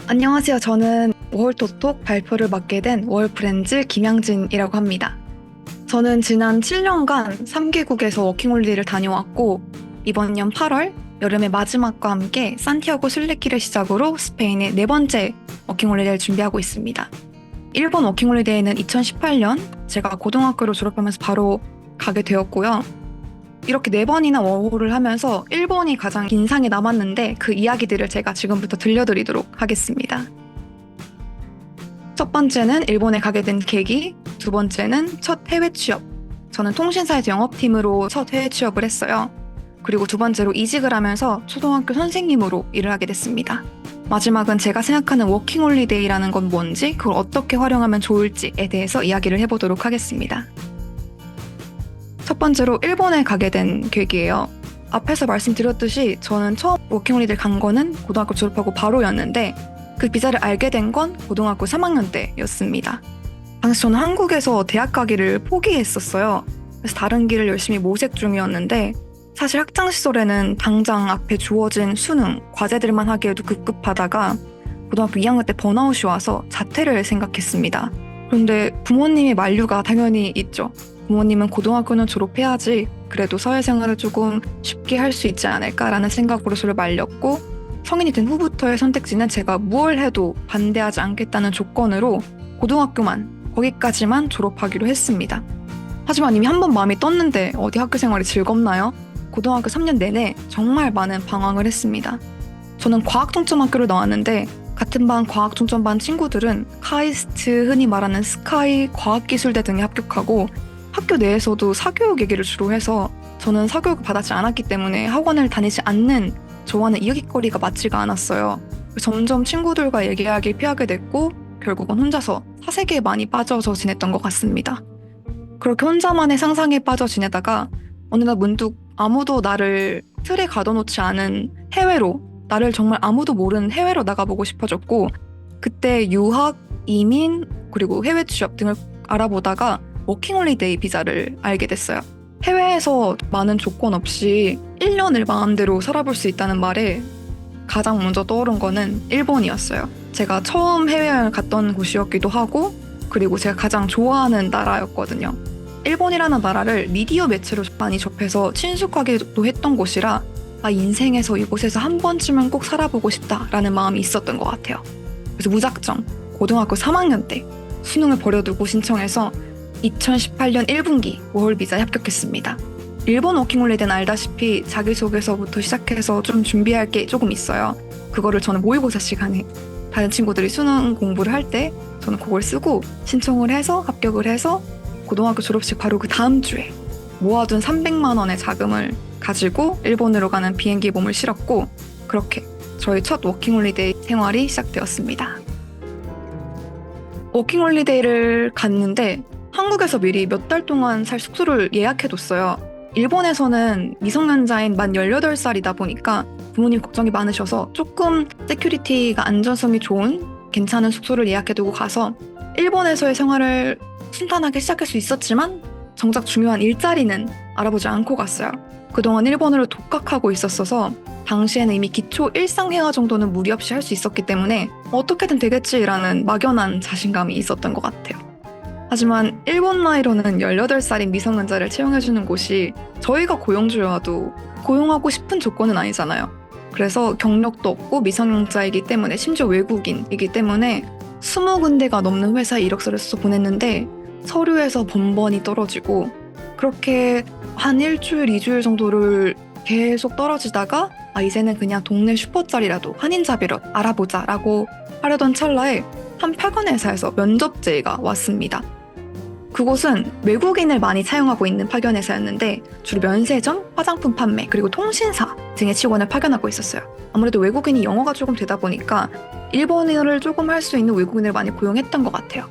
안녕하세요. 저는 월토톡 발표를 맡게 된 월프렌즈 김양진이라고 합니다. 저는 지난 7년간 3개국에서 워킹홀리데이를 다녀왔고 이번 년 8월 여름의 마지막과 함께 산티아고 순례길을 시작으로 스페인의 네 번째 워킹홀리데이를 준비하고 있습니다. 일본 워킹홀리데이는 2018년 제가 고등학교를 졸업하면서 바로 가게 되었고요. 이렇게 네 번이나 워홀을 하면서 일본이 가장 인상에 남았는데 그 이야기들을 제가 지금부터 들려드리도록 하겠습니다. 첫 번째는 일본에 가게 된 계기, 두 번째는 첫 해외 취업. 저는 통신사에서 영업팀으로 첫 해외 취업을 했어요. 그리고 두 번째로 이직을 하면서 초등학교 선생님으로 일을 하게 됐습니다. 마지막은 제가 생각하는 워킹홀리데이라는 건 뭔지, 그걸 어떻게 활용하면 좋을지에 대해서 이야기를 해보도록 하겠습니다. 첫 번째로 일본에 가게 된 계기예요. 앞에서 말씀드렸듯이 저는 처음 워킹홀리데이 간 거는 고등학교 졸업하고 바로였는데 그 비자를 알게 된 건 고등학교 3학년 때였습니다. 당시 저는 한국에서 대학 가기를 포기했었어요. 그래서 다른 길을 열심히 모색 중이었는데 사실 학창 시절에는 당장 앞에 주어진 수능, 과제들만 하기에도 급급하다가 고등학교 2학년 때 번아웃이 와서 자퇴를 생각했습니다. 그런데 부모님의 만류가 당연히 있죠. 부모님은 고등학교는 졸업해야지 그래도 사회생활을 조금 쉽게 할 수 있지 않을까라는 생각으로 저를 말렸고 성인이 된 후부터의 선택지는 제가 무얼 해도 반대하지 않겠다는 조건으로 고등학교만 거기까지만 졸업하기로 했습니다. 하지만 이미 한 번 마음이 떴는데 어디 학교 생활이 즐겁나요? 고등학교 3년 내내 정말 많은 방황을 했습니다. 저는 과학중점학교를 나왔는데 같은 반 과학중점반 친구들은 카이스트, 흔히 말하는 스카이, 과학기술대 등에 합격하고 학교 내에서도 사교육 얘기를 주로 해서 저는 사교육을 받지 않았기 때문에 학원을 다니지 않는 저와는 이야기거리가 맞지가 않았어요. 점점 친구들과 얘기하길 피하게 됐고 결국은 혼자서 사색에 많이 빠져서 지냈던 것 같습니다. 그렇게 혼자만의 상상에 빠져 지내다가 어느 날 문득 아무도 나를 틀에 가둬놓지 않은 해외로, 나를 정말 아무도 모르는 해외로 나가보고 싶어졌고 그때 유학, 이민, 그리고 해외 취업 등을 알아보다가 워킹홀리데이 비자를 알게 됐어요. 해외에서 많은 조건 없이 1년을 마음대로 살아볼 수 있다는 말에 가장 먼저 떠오른 거는 일본이었어요. 제가 처음 해외여행을 갔던 곳이었기도 하고 그리고 제가 가장 좋아하는 나라였거든요. 일본이라는 나라를 미디어 매체로 많이 접해서 친숙하게도 했던 곳이라 인생에서 이곳에서 한 번쯤은 꼭 살아보고 싶다라는 마음이 있었던 것 같아요. 그래서 무작정 고등학교 3학년 때 수능을 버려두고 신청해서 2018년 1분기 워홀 비자에 합격했습니다. 일본 워킹홀리데이는 알다시피 자기소개서부터 시작해서 좀 준비할 게 조금 있어요. 그거를 저는 모의고사 시간에 다른 친구들이 수능 공부를 할 때 저는 그걸 쓰고 신청을 해서 합격을 해서 고등학교 졸업식 바로 그 다음 주에 모아둔 300만 원의 자금을 가지고 일본으로 가는 비행기에 몸을 실었고 그렇게 저의 첫 워킹홀리데이 생활이 시작되었습니다. 워킹홀리데이를 갔는데 한국에서 미리 몇 달 동안 살 숙소를 예약해뒀어요. 일본에서는 미성년자인 만 18살이다 보니까 부모님 걱정이 많으셔서 조금 세큐리티가 안전성이 좋은 괜찮은 숙소를 예약해두고 가서 일본에서의 생활을 순탄하게 시작할 수 있었지만 정작 중요한 일자리는 알아보지 않고 갔어요. 그동안 일본어를 독학하고 있었어서 당시에는 이미 기초 일상회화 정도는 무리 없이 할 수 있었기 때문에 어떻게든 되겠지라는 막연한 자신감이 있었던 것 같아요. 하지만 일본 나이로는 18살인 미성년자를 채용해주는 곳이 저희가 고용주여도 고용하고 싶은 조건은 아니잖아요. 그래서 경력도 없고 미성년자이기 때문에 심지어 외국인이기 때문에 20군데가 넘는 회사에 이력서를 써서 보냈는데 서류에서 번번이 떨어지고 그렇게 한 일주일, 2주일 정도를 계속 떨어지다가 이제는 그냥 동네 슈퍼짜리라도 한인잡이로 알아보자라고 하려던 찰나에 한 파견 회사에서 면접제의가 왔습니다. 그곳은 외국인을 많이 차용하고 있는 파견 회사였는데 주로 면세점, 화장품 판매, 그리고 통신사 등의 직원을 파견하고 있었어요. 아무래도 외국인이 영어가 조금 되다 보니까 일본어를 조금 할 수 있는 외국인을 많이 고용했던 것 같아요.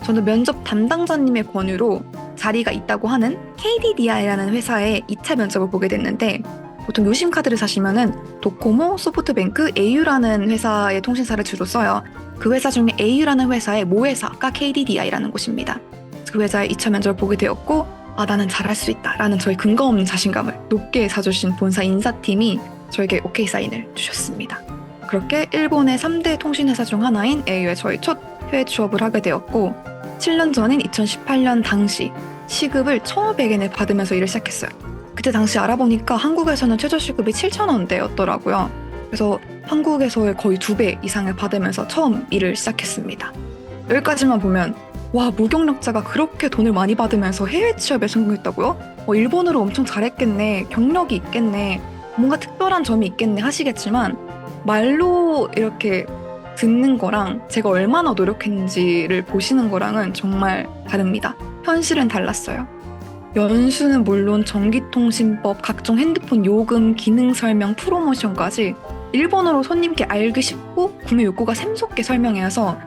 저는 면접 담당자님의 권유로 자리가 있다고 하는 KDDI라는 회사에 2차 면접을 보게 됐는데 보통 유심카드를 사시면은 도코모, 소프트뱅크, AU라는 회사의 통신사를 주로 써요. 그 회사 중에 AU라는 회사의 모회사가 KDDI라는 곳입니다. 그 회사에 2차 면접을 보게 되었고 나는 잘할 수 있다라는 저의 근거 없는 자신감을 높게 사주신 본사 인사팀이 저에게 오케이 사인을 주셨습니다. 그렇게 일본의 3대 통신회사 중 하나인 AU에 저희 첫 해외 취업을 하게 되었고 7년 전인 2018년 당시 시급을 1,500엔을 받으면서 일을 시작했어요. 그때 당시 알아보니까 한국에서는 최저시급이 7,000원대였더라고요. 그래서 한국에서의 거의 2배 이상을 받으면서 처음 일을 시작했습니다. 여기까지만 보면 와, 무경력자가 그렇게 돈을 많이 받으면서 해외 취업에 성공했다고요? 일본어를 엄청 잘했겠네, 경력이 있겠네, 뭔가 특별한 점이 있겠네 하시겠지만 말로 이렇게 듣는 거랑 제가 얼마나 노력했는지를 보시는 거랑은 정말 다릅니다. 현실은 달랐어요. 연수는 물론 전기통신법, 각종 핸드폰 요금, 기능 설명, 프로모션까지 일본어로 손님께 알기 쉽고 구매 욕구가 샘솟게 설명해서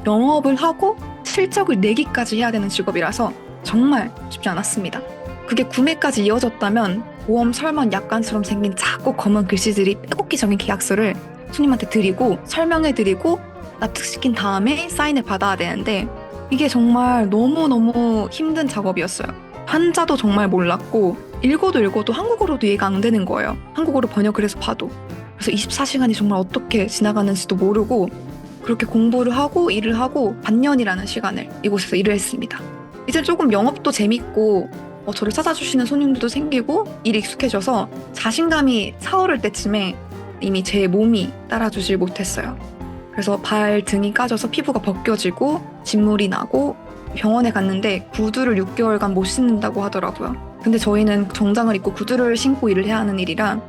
영업을 하고 실적을 내기까지 해야 되는 직업이라서 정말 쉽지 않았습니다. 그게 구매까지 이어졌다면 보험 설명 약관처럼 생긴 작고 검은 글씨들이 빼곡히적인 계약서를 손님한테 드리고 설명해드리고 납득시킨 다음에 사인을 받아야 되는데 이게 정말 너무너무 힘든 작업이었어요. 한자도 정말 몰랐고 읽어도 한국어로도 이해가 안 되는 거예요. 한국어로 번역을 해서 봐도. 그래서 24시간이 정말 어떻게 지나가는지도 모르고 그렇게 공부를 하고 일을 하고 반년이라는 시간을 이곳에서 일을 했습니다. 이제 조금 영업도 재밌고 저를 찾아주시는 손님들도 생기고 일이 익숙해져서 자신감이 차오를 때쯤에 이미 제 몸이 따라주질 못했어요. 그래서 발 등이 까져서 피부가 벗겨지고 진물이 나고 병원에 갔는데 구두를 6개월간 못 신는다고 하더라고요. 근데 저희는 정장을 입고 구두를 신고 일을 해야 하는 일이라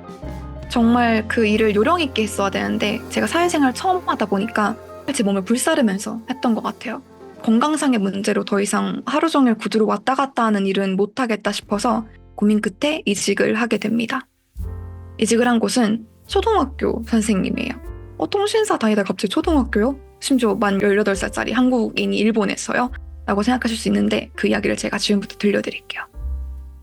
정말 그 일을 요령 있게 했어야 되는데 제가 사회생활 처음 하다 보니까 제 몸을 불사르면서 했던 것 같아요. 건강상의 문제로 더 이상 하루 종일 구두로 왔다 갔다 하는 일은 못하겠다 싶어서 고민 끝에 이직을 하게 됩니다. 이직을 한 곳은 초등학교 선생님이에요. 통신사 다니다 갑자기 초등학교요? 심지어 만 18살짜리 한국인이 일본에서요? 라고 생각하실 수 있는데 그 이야기를 제가 지금부터 들려드릴게요.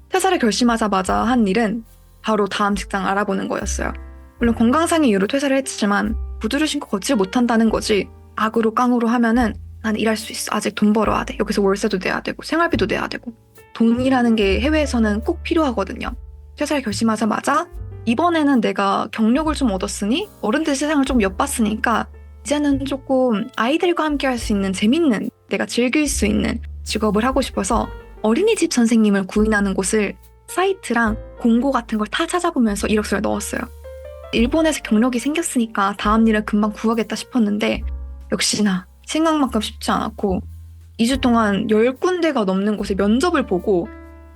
퇴사를 결심하자마자 한 일은 바로 다음 직장 알아보는 거였어요. 물론 건강상의 이유로 퇴사를 했지만 구두를 신고 걷질 못한다는 거지 악으로 깡으로 하면은 난 일할 수 있어. 아직 돈 벌어야 돼. 여기서 월세도 내야 되고 생활비도 내야 되고 돈이라는 게 해외에서는 꼭 필요하거든요. 퇴사를 결심하자마자 이번에는 내가 경력을 좀 얻었으니 어른들 세상을 좀 엿봤으니까 이제는 조금 아이들과 함께 할 수 있는 재밌는 내가 즐길 수 있는 직업을 하고 싶어서 어린이집 선생님을 구인하는 곳을 사이트랑 공고 같은 걸 다 찾아보면서 이력서를 넣었어요. 일본에서 경력이 생겼으니까 다음 일을 금방 구하겠다 싶었는데 역시나 생각만큼 쉽지 않았고 2주 동안 10군데가 넘는 곳에 면접을 보고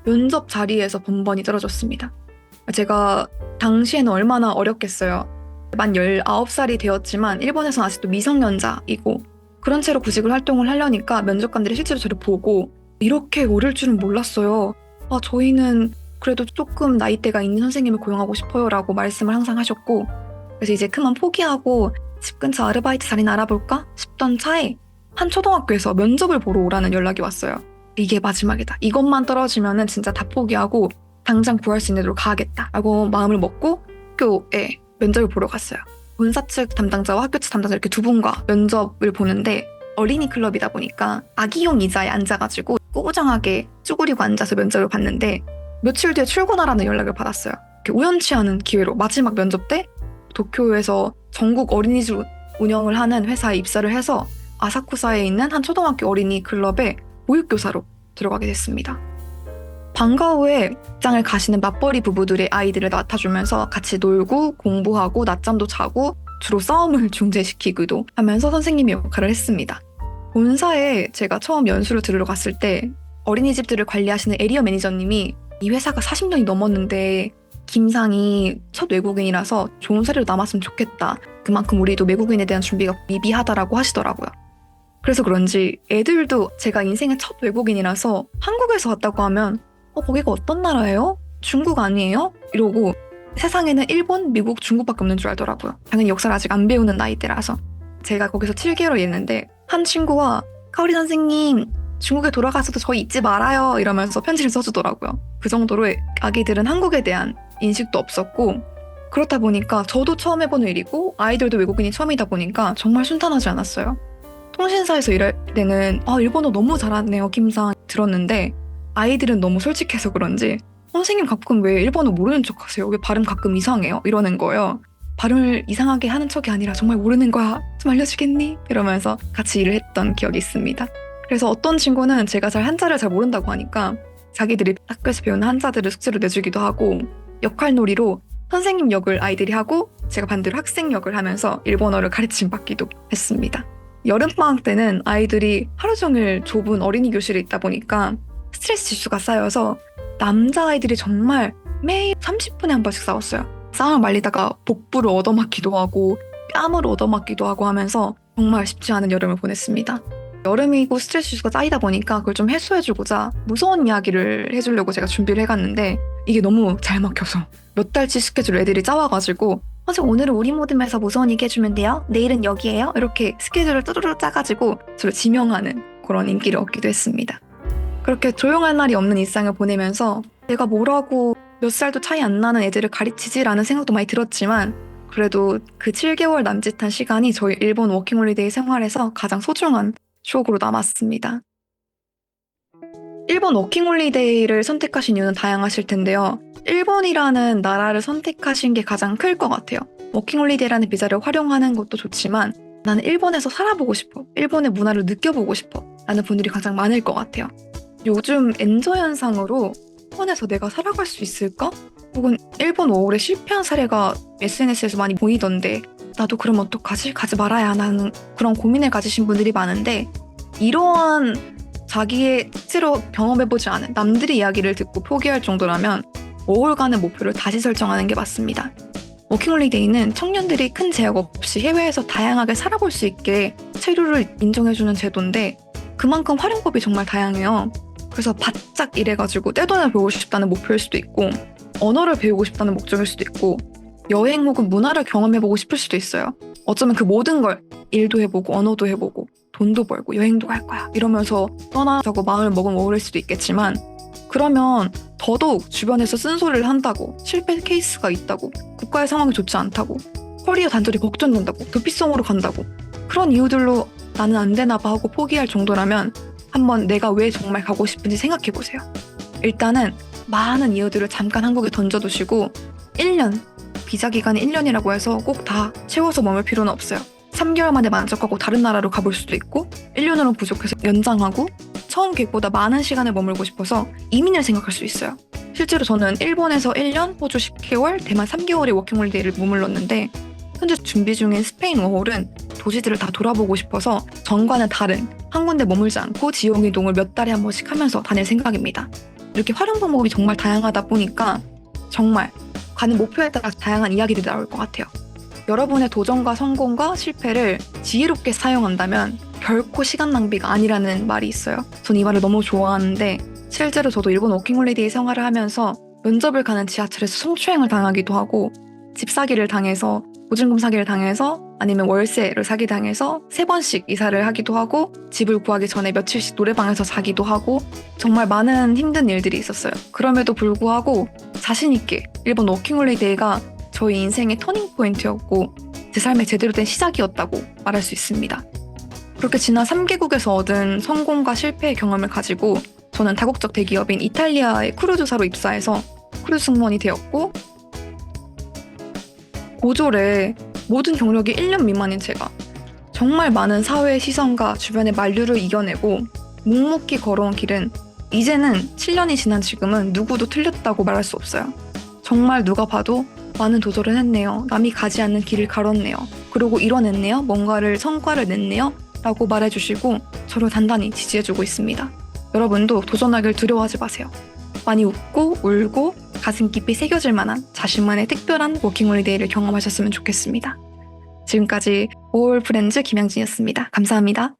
면접 자리에서 번번이 떨어졌습니다. 제가 당시에는 얼마나 어렸겠어요. 만 19살이 되었지만 일본에서는 아직도 미성년자이고 그런 채로 구직을 활동을 하려니까 면접관들이 실제로 저를 보고 이렇게 어릴 줄은 몰랐어요. 저희는 그래도 조금 나이대가 있는 선생님을 고용하고 싶어요 라고 말씀을 항상 하셨고 그래서 이제 그만 포기하고 집 근처 아르바이트 자리나 알아볼까 싶던 차에 한 초등학교에서 면접을 보러 오라는 연락이 왔어요. 이게 마지막이다. 이것만 떨어지면은 진짜 다 포기하고 당장 구할 수 있는 데로 가야겠다 라고 마음을 먹고 학교에 면접을 보러 갔어요. 본사 측 담당자와 학교 측 담당자 이렇게 두 분과 면접을 보는데 어린이 클럽이다 보니까 아기용 의자에 앉아가지고 꾸부정하게 쭈그리고 앉아서 면접을 봤는데 며칠 뒤에 출근하라는 연락을 받았어요. 우연치 않은 기회로 마지막 면접 때 도쿄에서 전국 어린이집 운영을 하는 회사에 입사를 해서 아사쿠사에 있는 한 초등학교 어린이 클럽에 보육교사로 들어가게 됐습니다. 방과 후에 직장을 가시는 맞벌이 부부들의 아이들을 맡아주면서 같이 놀고 공부하고 낮잠도 자고 주로 싸움을 중재시키기도 하면서 선생님의 역할을 했습니다. 본사에 제가 처음 연수를 들으러 갔을 때 어린이집들을 관리하시는 에리어 매니저님이 이 회사가 40년이 넘었는데 김상이 첫 외국인이라서 좋은 사례로 남았으면 좋겠다. 그만큼 우리도 외국인에 대한 준비가 미비하다라고 하시더라고요. 그래서 그런지 애들도 제가 인생의 첫 외국인이라서 한국에서 왔다고 하면 거기가 어떤 나라예요? 중국 아니에요? 이러고 세상에는 일본, 미국, 중국밖에 없는 줄 알더라고요. 당연히 역사를 아직 안 배우는 나이대라서. 제가 거기서 7개월 있는데 한 친구와 카오리 선생님 중국에 돌아가서도 저희 잊지 말아요 이러면서 편지를 써주더라고요. 그 정도로 아기들은 한국에 대한 인식도 없었고 그렇다 보니까 저도 처음 해보는 일이고 아이들도 외국인이 처음이다 보니까 정말 순탄하지 않았어요. 통신사에서 일할 때는 일본어 너무 잘하네요 김상 들었는데 아이들은 너무 솔직해서 그런지 선생님 가끔 왜 일본어 모르는 척 하세요? 왜 발음 가끔 이상해요? 이러는 거예요. 발음을 이상하게 하는 척이 아니라 정말 모르는 거야. 좀 알려주겠니? 이러면서 같이 일을 했던 기억이 있습니다. 그래서 어떤 친구는 제가 한자를 잘 모른다고 하니까 자기들이 학교에서 배우는 한자들을 숙제로 내주기도 하고 역할놀이로 선생님 역을 아이들이 하고 제가 반대로 학생 역을 하면서 일본어를 가르침 받기도 했습니다. 여름방학 때는 아이들이 하루 종일 좁은 어린이 교실에 있다 보니까 스트레스 지수가 쌓여서 남자아이들이 정말 매일 30분에 한 번씩 싸웠어요. 싸움을 말리다가 복부를 얻어맞기도 하고 뺨을 얻어맞기도 하고 하면서 정말 쉽지 않은 여름을 보냈습니다. 여름이고 스트레스 지수가 쌓이다 보니까 그걸 좀 해소해주고자 무서운 이야기를 해주려고 제가 준비를 해갔는데 이게 너무 잘 먹혀서 몇 달치 스케줄을 애들이 짜와가지고 선생님 오늘은 우리 모듬에서 무서운 얘기 해주면 돼요? 내일은 여기에요? 이렇게 스케줄을 뚜루루 짜가지고 저를 지명하는 그런 인기를 얻기도 했습니다. 그렇게 조용할 날이 없는 일상을 보내면서 내가 뭐라고 몇 살도 차이 안 나는 애들을 가르치지라는 생각도 많이 들었지만 그래도 그 7개월 남짓한 시간이 저희 일본 워킹홀리데이 생활에서 가장 소중한 추억으로 남았습니다. 일본 워킹홀리데이를 선택하신 이유는 다양하실 텐데요. 일본이라는 나라를 선택하신 게 가장 클 것 같아요. 워킹홀리데이라는 비자를 활용하는 것도 좋지만 나는 일본에서 살아보고 싶어. 일본의 문화를 느껴보고 싶어. 라는 분들이 가장 많을 것 같아요. 요즘 엔저 현상으로 일본에서 내가 살아갈 수 있을까? 혹은 일본 워홀에 실패한 사례가 SNS에서 많이 보이던데 나도 그럼 어떡하지? 가지 말아야 하는 그런 고민을 가지신 분들이 많은데 이러한 자기의 실제로 경험해보지 않은 남들의 이야기를 듣고 포기할 정도라면 워홀 가는 목표를 다시 설정하는 게 맞습니다. 워킹홀리데이는 청년들이 큰 제약 없이 해외에서 다양하게 살아볼 수 있게 체류를 인정해주는 제도인데 그만큼 활용법이 정말 다양해요. 그래서 바짝 일해가지고 떼돈을 배우고 싶다는 목표일 수도 있고 언어를 배우고 싶다는 목적일 수도 있고 여행 혹은 문화를 경험해보고 싶을 수도 있어요. 어쩌면 그 모든 걸 일도 해보고 언어도 해보고 돈도 벌고 여행도 갈 거야 이러면서 떠나자고 마음을 먹은 워홀일 수도 있겠지만 그러면 더더욱 주변에서 쓴소리를 한다고 실패 케이스가 있다고 국가의 상황이 좋지 않다고 커리어 단절이 걱정된다고 도피성으로 간다고 그런 이유들로 나는 안 되나 봐 하고 포기할 정도라면 한번 내가 왜 정말 가고 싶은지 생각해보세요. 일단은 많은 이유들을 잠깐 한국에 던져두시고 1년, 비자 기간이 1년이라고 해서 꼭 다 채워서 머물 필요는 없어요. 3개월 만에 만족하고 다른 나라로 가볼 수도 있고 1년으로는 부족해서 연장하고 처음 계획보다 많은 시간을 머물고 싶어서 이민을 생각할 수 있어요. 실제로 저는 일본에서 1년, 호주 10개월, 대만 3개월의 워킹홀리데이를 머물렀는데 현재 준비 중인 스페인 워홀은 도시들을 다 돌아보고 싶어서 전과는 다른 한 군데 머물지 않고 지역 이동을 몇 달에 한 번씩 하면서 다닐 생각입니다. 이렇게 활용 방법이 정말 다양하다 보니까 정말 가는 목표에 따라 다양한 이야기들이 나올 것 같아요. 여러분의 도전과 성공과 실패를 지혜롭게 사용한다면 결코 시간 낭비가 아니라는 말이 있어요. 전 이 말을 너무 좋아하는데 실제로 저도 일본 워킹홀리데이 생활을 하면서 면접을 가는 지하철에서 성추행을 당하기도 하고 집 사기를 당해서 보증금 사기를 당해서 아니면 월세를 사기당해서 3번씩 이사를 하기도 하고 집을 구하기 전에 며칠씩 노래방에서 자기도 하고 정말 많은 힘든 일들이 있었어요. 그럼에도 불구하고 자신 있게 일본 워킹홀리데이가 저희 인생의 터닝포인트였고 제 삶의 제대로 된 시작이었다고 말할 수 있습니다. 그렇게 지난 3개국에서 얻은 성공과 실패의 경험을 가지고 저는 다국적 대기업인 이탈리아의 크루즈사로 입사해서 크루즈 승무원이 되었고 고졸에 모든 경력이 1년 미만인 제가 정말 많은 사회의 시선과 주변의 만류를 이겨내고 묵묵히 걸어온 길은 이제는 7년이 지난 지금은 누구도 틀렸다고 말할 수 없어요. 정말 누가 봐도 많은 도전을 했네요. 남이 가지 않는 길을 걸었네요. 그리고 이뤄냈네요. 뭔가를 성과를 냈네요. 라고 말해주시고 저를 단단히 지지해주고 있습니다. 여러분도 도전하길 두려워하지 마세요. 많이 웃고 울고 가슴 깊이 새겨질 만한 자신만의 특별한 워킹홀리데이를 경험하셨으면 좋겠습니다. 지금까지 올 프렌즈 김양진이었습니다. 감사합니다.